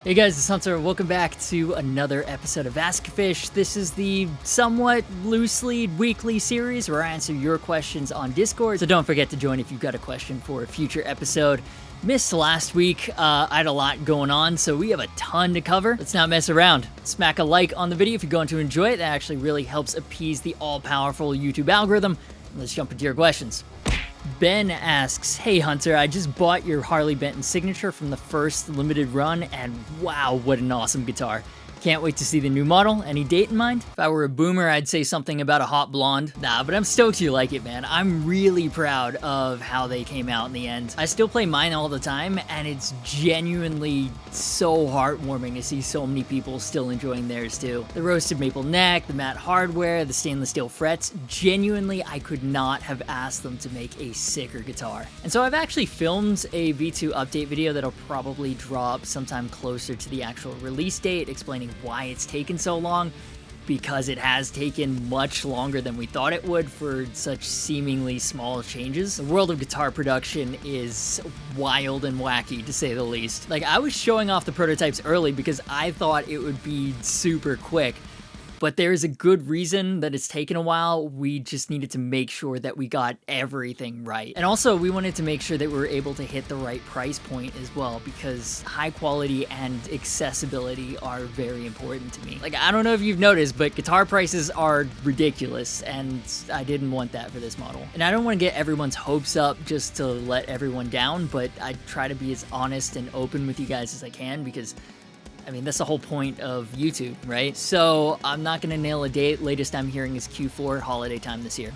Hey guys, it's Hunter. Welcome back to another episode of AskGufish. This is the somewhat loosely weekly series where I answer your questions on Discord, so don't forget to join if you've got a question for a future episode. Missed last week, I had a lot going on, so we have a ton to cover. Let's not mess around. Smack a like on the video if you're going to enjoy it. That actually really helps appease the all-powerful YouTube algorithm. Let's jump into your questions. Ben asks, hey Hunter, I just bought your Harley Benton signature from the first limited run, and wow, what an awesome guitar. Can't wait to see the new model. Any date in mind? If I were a boomer, I'd say something about a hot blonde. Nah, but I'm stoked you like it, man. I'm really proud of how they came out in the end. I still play mine all the time, and it's genuinely so heartwarming to see so many people still enjoying theirs too. The roasted maple neck, the matte hardware, the stainless steel frets. Genuinely, I could not have asked them to make a sicker guitar. And so I've actually filmed a V2 update video that'll probably drop sometime closer to the actual release date, explaining why it's taken so long, because it has taken much longer than we thought it would for such seemingly small changes. The world of guitar production is wild and wacky, to say the least. Like, I was showing off the prototypes early because I thought it would be super quick, but there's a good reason that it's taken a while. We just needed to make sure that we got everything right. And also, we wanted to make sure that we were able to hit the right price point as well, because high quality and accessibility are very important to me. Like, I don't know if you've noticed, but guitar prices are ridiculous, and I didn't want that for this model. And I don't want to get everyone's hopes up just to let everyone down, but I try to be as honest and open with you guys as I can, because I mean, that's the whole point of YouTube, right? So I'm not going to nail a date. Latest I'm hearing is Q4, holiday time this year.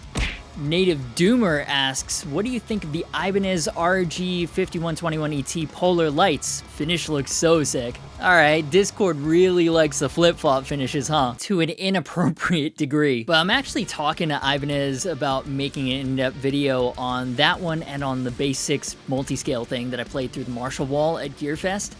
Native Doomer asks, what do you think of the Ibanez RG 5121ET Polar Lights? Finish looks so sick. Alright, Discord really likes the flip-flop finishes, huh? To an inappropriate degree. But I'm actually talking to Ibanez about making an in-depth video on that one and on the Bass 6 multi-scale thing that I played through the Marshall wall at GearFest.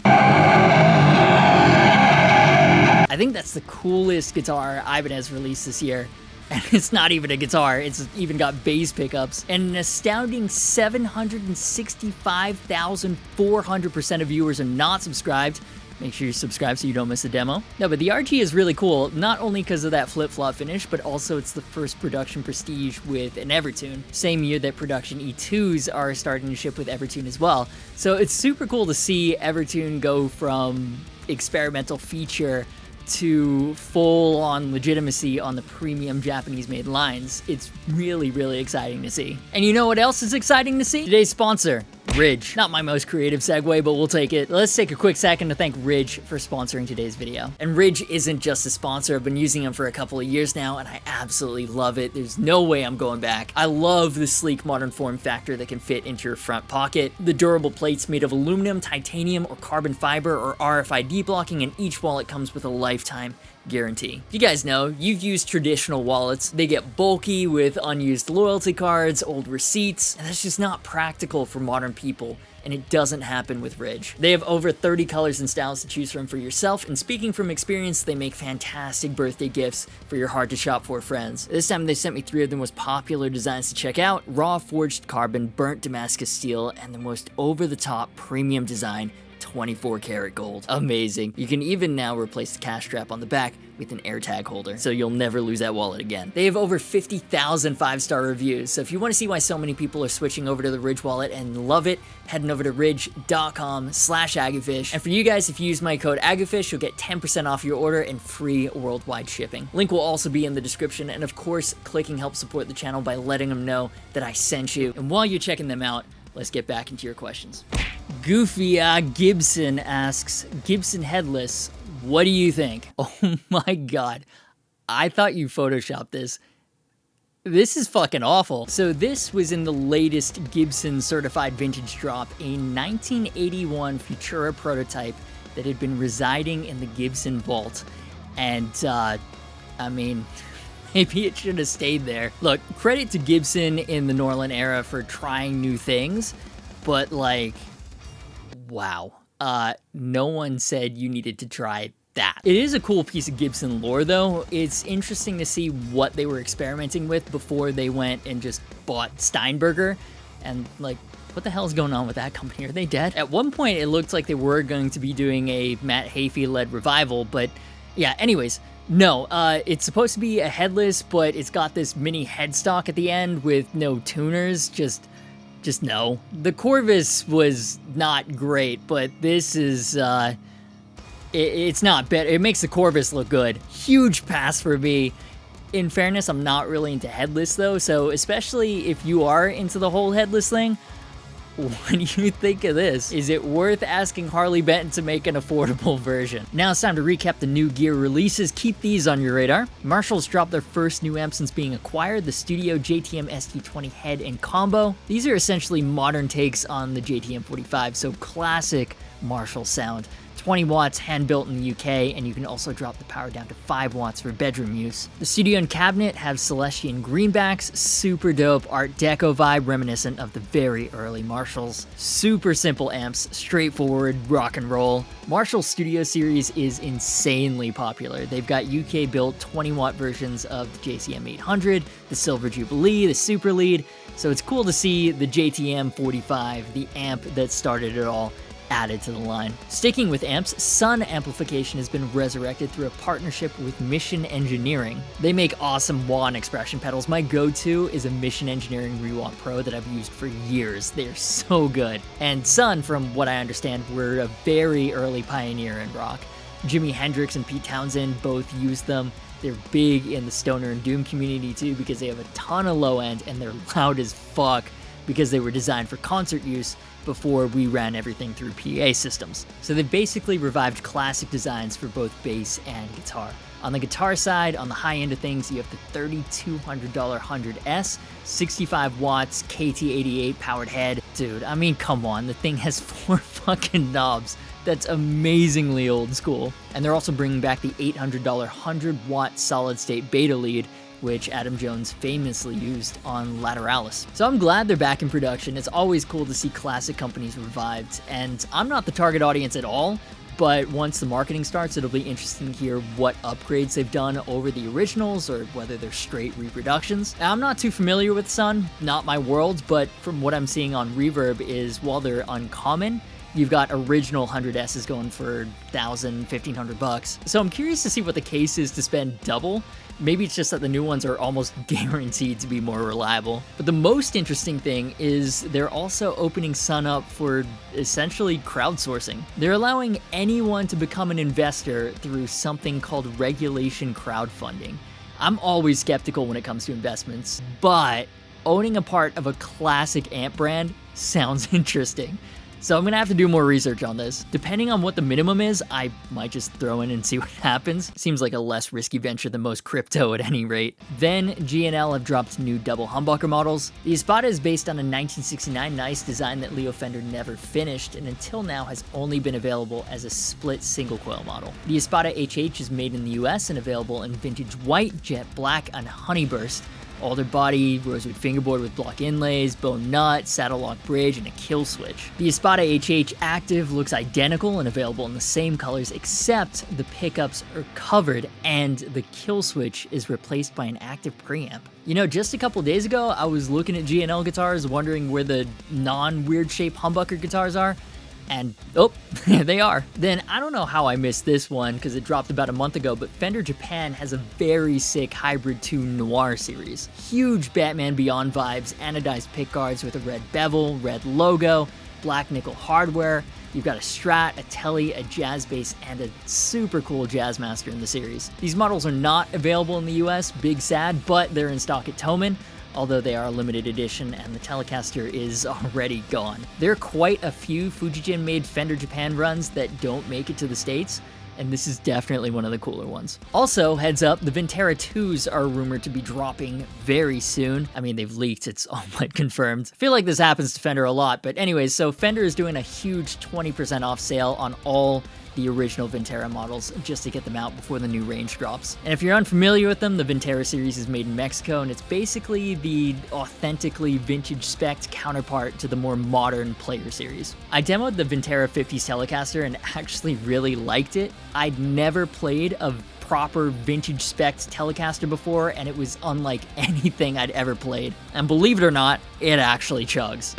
I think that's the coolest guitar Ibanez released this year. And it's not even a guitar, it's even got bass pickups. And an astounding 765,400% of viewers are not subscribed. Make sure you subscribe so you don't miss a demo. No, but the RG is really cool, not only because of that flip-flop finish, but also it's the first production Prestige with an Evertune. Same year that production E2s are starting to ship with Evertune as well. So it's super cool to see Evertune go from experimental feature to full-on legitimacy on the premium Japanese-made lines. It's really, really exciting to see. And you know what else is exciting to see? Today's sponsor, Ridge. Not my most creative segue, but we'll take it. Let's take a quick second to thank Ridge for sponsoring today's video. And Ridge isn't just a sponsor. I've been using them for a couple of years now, and I absolutely love it. There's no way I'm going back. I love the sleek modern form factor that can fit into your front pocket, the durable plates made of aluminum, titanium, or carbon fiber, or RFID blocking, and each wallet comes with a lifetime guarantee. You guys know, you've used traditional wallets. They get bulky with unused loyalty cards, old receipts, and that's just not practical for modern people, and it doesn't happen with Ridge. They have over 30 colors and styles to choose from for yourself, and speaking from experience, they make fantastic birthday gifts for your hard-to-shop-for friends. This time they sent me 3 of the most popular designs to check out: raw forged carbon, burnt Damascus steel, and the most over-the-top premium design, 24 karat gold. Amazing. You can even now replace the cash strap on the back with an AirTag holder, so you'll never lose that wallet again. They have over 50,000 5-star reviews, so if you want to see why so many people are switching over to the Ridge wallet and love it, heading over to ridge.com/AGGufish. And for you guys, if you use my code AGGufish, you'll get 10% off your order and free worldwide shipping. Link will also be in the description, and of course, clicking helps support the channel by letting them know that I sent you. And while you're checking them out, let's get back into your questions. Goofy Gibson asks, Gibson Headless, what do you think? Oh my god, I thought you photoshopped this. This is fucking awful. So this was in the latest Gibson certified vintage drop, a 1981 Futura prototype that had been residing in the Gibson vault. And, I mean, maybe it should have stayed there. Look, credit to Gibson in the Norland era for trying new things, but like, wow. No one said you needed to try that. It is a cool piece of Gibson lore though. It's interesting to see what they were experimenting with before they went and just bought Steinberger. And like, What the hell is going on with that company? Are they dead? At one point, it looked like they were going to be doing a Matt Heafy-led revival, but yeah, anyways, no, it's supposed to be a headless, but it's got this mini headstock at the end with no tuners, just no. The Corvus was not great, but this is, it's not bad. It makes the Corvus look good. Huge pass for me. In fairness, I'm not really into headless though, so especially if you are into the whole headless thing, what do you think of this? Is it worth asking Harley Benton to make an affordable version? Now it's time to recap the new gear releases. Keep these on your radar. Marshall's dropped their first new amp since being acquired, the Studio JTM ST20 head and combo. These are essentially modern takes on the JTM 45, so classic Marshall sound. 20 watts, hand-built in the UK, and you can also drop the power down to 5 watts for bedroom use. The studio and cabinet have Celestian greenbacks, super dope Art Deco vibe reminiscent of the very early Marshalls. Super simple amps, straightforward rock and roll. Marshall's Studio series is insanely popular. They've got UK-built 20-watt versions of the JCM 800, the Silver Jubilee, the Super Lead, so it's cool to see the JTM 45, the amp that started it all, added to the line. Sticking with amps, Sunn amplification has been resurrected through a partnership with Mission Engineering. They make awesome wah and expression pedals. My go-to is a Mission Engineering Rewah Pro that I've used for years. They're so good. And Sunn, from what I understand, were a very early pioneer in rock. Jimi Hendrix and Pete Townsend both used them. They're big in the stoner and doom community too because they have a ton of low end and they're loud as fuck because they were designed for concert use before we ran everything through PA systems. So they've basically revived classic designs for both bass and guitar. On the guitar side, on the high end of things, you have the $3,200 100S, 65 watts, KT88 powered head. Dude, I mean, come on, the thing has 4 fucking knobs. That's amazingly old school. And they're also bringing back the $800 100-watt solid-state beta lead, which Adam Jones famously used on Lateralis. So I'm glad they're back in production. It's always cool to see classic companies revived, and I'm not the target audience at all, but once the marketing starts, it'll be interesting to hear what upgrades they've done over the originals or whether they're straight reproductions. Now, I'm not too familiar with Sunn, not my world, but from what I'm seeing on Reverb is while they're uncommon, you've got original 100Ss going for $1,000, $1,500. So I'm curious to see what the case is to spend double. Maybe it's just that the new ones are almost guaranteed to be more reliable. But the most interesting thing is they're also opening Sunn up for essentially crowdsourcing. They're allowing anyone to become an investor through something called regulation crowdfunding. I'm always skeptical when it comes to investments, but owning a part of a classic amp brand sounds interesting. So I'm gonna have to do more research on this. Depending on what the minimum is, I might just throw in and see what happens. Seems like a less risky venture than most crypto at any rate. Then G&L have dropped new double humbucker models. The Espada is based on a 1969 nice design that Leo Fender never finished and until now has only been available as a split single coil model. The Espada HH is made in the US and available in vintage white, jet black, and honeyburst. Alder body, rosewood fingerboard with block inlays, bone nut, saddle lock bridge, and a kill switch. The Espada HH Active looks identical and available in the same colors except the pickups are covered and the kill switch is replaced by an active preamp. You know, just a couple days ago, I was looking at G&L guitars wondering where the non-weird shape humbucker guitars are. And, oh, there they are. Then, I don't know how I missed this one because it dropped about a month ago, but Fender Japan has a very sick Hybrid 2 Noir series. Huge Batman Beyond vibes, anodized pickguards with a red bevel, red logo, black nickel hardware. You've got a Strat, a Tele, a Jazz Bass, and a super cool Jazzmaster in the series. These models are not available in the US, big sad, but they're in stock at Thomann, although they are a limited edition and the Telecaster is already gone. There are quite a few Fujijin-made Fender Japan runs that don't make it to the States, and this is definitely one of the cooler ones. Also, heads up, the Vintera 2s are rumored to be dropping very soon. I mean, they've leaked, it's all but confirmed. I feel like this happens to Fender a lot, but anyways, so Fender is doing a huge 20% off sale on all the original Vintera models just to get them out before the new range drops. And if you're unfamiliar with them, the Vintera series is made in Mexico and it's basically the authentically vintage spec counterpart to the more modern Player series. I demoed the Vintera 50s Telecaster and actually really liked it. I'd never played a proper vintage spec Telecaster before and it was unlike anything I'd ever played. And believe it or not, it actually chugs.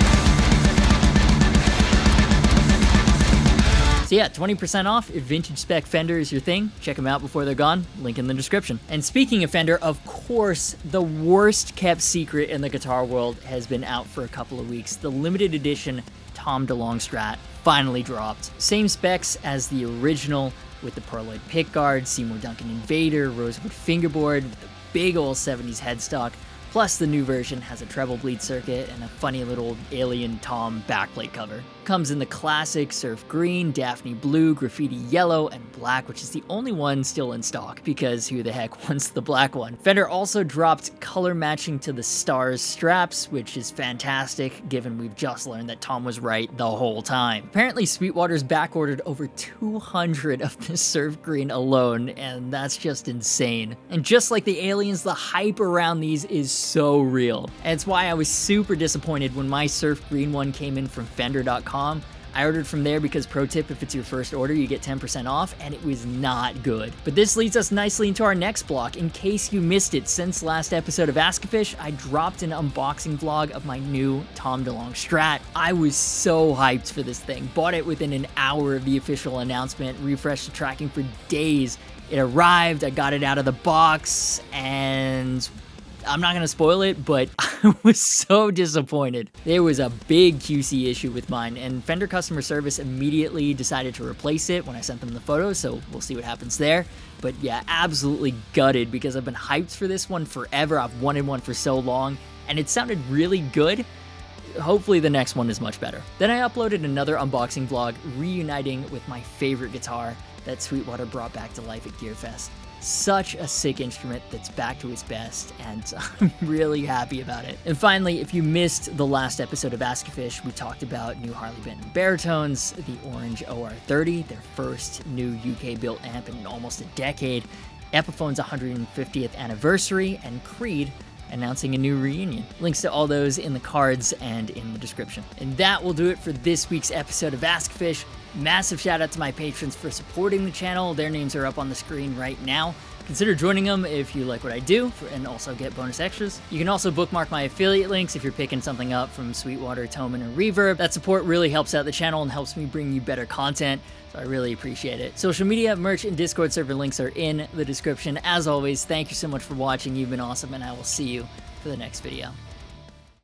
So yeah, 20% off if vintage spec Fender is your thing. Check them out before they're gone. Link in the description. And speaking of Fender, of course, the worst kept secret in the guitar world has been out for a couple of weeks. The limited edition Tom DeLonge Strat finally dropped. Same specs as the original, with the pearloid pickguard, Seymour Duncan Invader, rosewood fingerboard, with the big old 70s headstock. Plus, the new version has a treble bleed circuit and a funny little alien Tom backplate cover. Comes in the classic surf green, Daphne blue, graffiti yellow, and black, which is the only one still in stock, because who the heck wants the black one? Fender also dropped color matching to the stars straps, which is fantastic, given we've just learned that Tom was right the whole time. Apparently, Sweetwater's backordered over 200 of the surf green alone, and that's just insane. And just like the aliens, the hype around these is so real. And it's why I was super disappointed when my surf green one came in from Fender.com. I ordered from there because, pro tip, if it's your first order, you get 10% off, and it was not good. But this leads us nicely into our next block. In case you missed it, since last episode of AskGufish, I dropped an unboxing vlog of my new Tom DeLonge Strat. I was so hyped for this thing. Bought it within an hour of the official announcement, refreshed the tracking for days. It arrived, I got it out of the box, and I'm not gonna spoil it, but I was so disappointed. There was a big QC issue with mine, and Fender customer service immediately decided to replace it when I sent them the photos, so we'll see what happens there. But yeah, absolutely gutted, because I've been hyped for this one forever. I've wanted one for so long, and it sounded really good. Hopefully the next one is much better. Then I uploaded another unboxing vlog reuniting with my favorite guitar that Sweetwater brought back to life at GearFest. Such a sick instrument that's back to its best, and I'm really happy about it. And finally, if you missed the last episode of AskGufish, we talked about new Harley Benton baritones, the orange OR30, their first new UK-built amp in almost a decade, EPIPHONE's 150th anniversary, and Creed announcing a new reunion. Links to all those in the cards and in the description. And that will do it for this week's episode of AskGufish. Massive shout out to my patrons for supporting the channel. Their names are up on the screen right now. Consider joining them if you like what I do, and also get bonus extras. You can also bookmark my affiliate links if you're picking something up from Sweetwater, Thomann, or Reverb. That support really helps out the channel and helps me bring you better content, so I really appreciate it. Social media, merch, and Discord server links are in the description. As always, thank you so much for watching. You've been awesome, and I will see you for the next video.